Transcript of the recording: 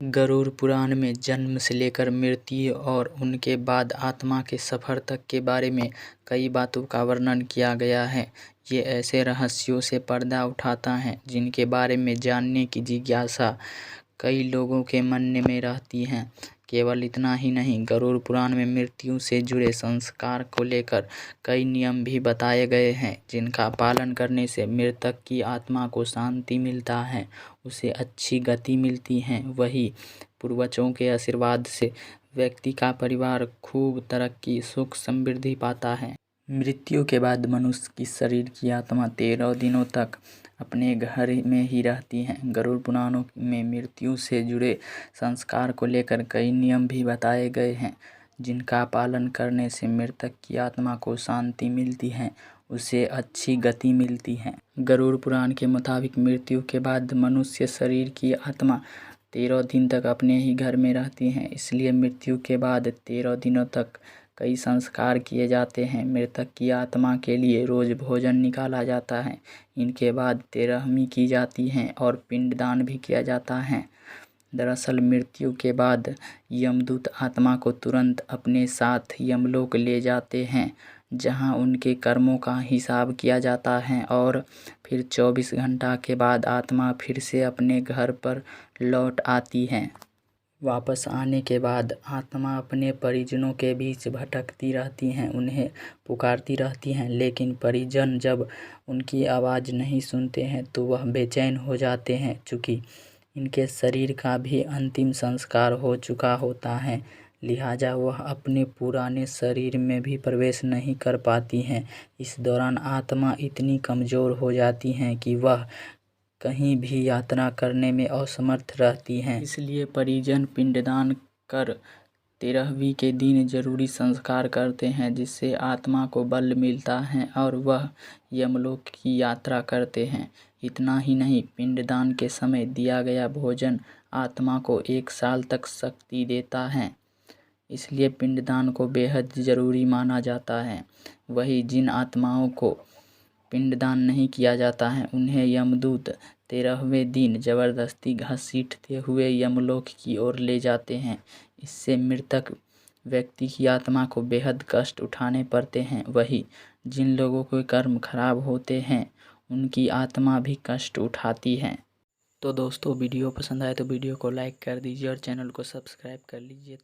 गरुड़ पुराण में जन्म से लेकर मृत्यु और उनके बाद आत्मा के सफर तक के बारे में कई बातों का वर्णन किया गया है। ये ऐसे रहस्यों से पर्दा उठाता है जिनके बारे में जानने की जिज्ञासा कई लोगों के मन में रहती है। केवल इतना ही नहीं, गरुड़ पुराण में मृत्यु से जुड़े संस्कार को लेकर कई नियम भी बताए गए हैं जिनका पालन करने से मृतक की आत्मा को शांति मिलता है, उसे अच्छी गति मिलती है। वही पूर्वजों के आशीर्वाद से व्यक्ति का परिवार खूब तरक्की, सुख, समृद्धि पाता है। मृत्यु के बाद मनुष्य की शरीर की आत्मा 13 दिनों तक अपने घर में ही रहती है। गरुड़ पुराणों में मृत्यु से जुड़े संस्कार को लेकर कई नियम भी बताए गए हैं जिनका पालन करने से मृतक की आत्मा को शांति मिलती है, उसे अच्छी गति मिलती है। गरुड़ पुराण के मुताबिक मृत्यु के बाद मनुष्य शरीर की आत्मा 13 दिन तक अपने ही घर में रहती है। इसलिए मृत्यु के बाद 13 दिनों तक कई संस्कार किए जाते हैं। मृतक की आत्मा के लिए रोज भोजन निकाला जाता है। इनके बाद तेरहवीं की जाती है और पिंडदान भी किया जाता है। दरअसल मृत्यु के बाद यमदूत आत्मा को तुरंत अपने साथ यमलोक ले जाते हैं, जहां उनके कर्मों का हिसाब किया जाता है और फिर 24 घंटा के बाद आत्मा फिर से अपने घर पर लौट आती है। वापस आने के बाद आत्मा अपने परिजनों के बीच भटकती रहती हैं, उन्हें पुकारती रहती हैं, लेकिन परिजन जब उनकी आवाज़ नहीं सुनते हैं तो वह बेचैन हो जाते हैं। चूँकि इनके शरीर का भी अंतिम संस्कार हो चुका होता है, लिहाजा वह अपने पुराने शरीर में भी प्रवेश नहीं कर पाती हैं। इस दौरान आत्मा इतनी कमज़ोर हो जाती हैं कि वह कहीं भी यात्रा करने में असमर्थ रहती हैं। इसलिए परिजन पिंडदान कर 13वीं के दिन जरूरी संस्कार करते हैं, जिससे आत्मा को बल मिलता है और वह यमलोक की यात्रा करते हैं। इतना ही नहीं, पिंडदान के समय दिया गया भोजन आत्मा को 1 साल तक शक्ति देता है, इसलिए पिंडदान को बेहद ज़रूरी माना जाता है। वही जिन आत्माओं को पिंडदान नहीं किया जाता है उन्हें यमदूत 13वें दिन जबरदस्ती घसीटते हुए यमलोक की ओर ले जाते हैं। इससे मृतक व्यक्ति की आत्मा को बेहद कष्ट उठाने पड़ते हैं। वही जिन लोगों के कर्म खराब होते हैं उनकी आत्मा भी कष्ट उठाती है। तो दोस्तों, वीडियो पसंद आए तो वीडियो को लाइक कर दीजिए और चैनल को सब्सक्राइब कर लीजिए।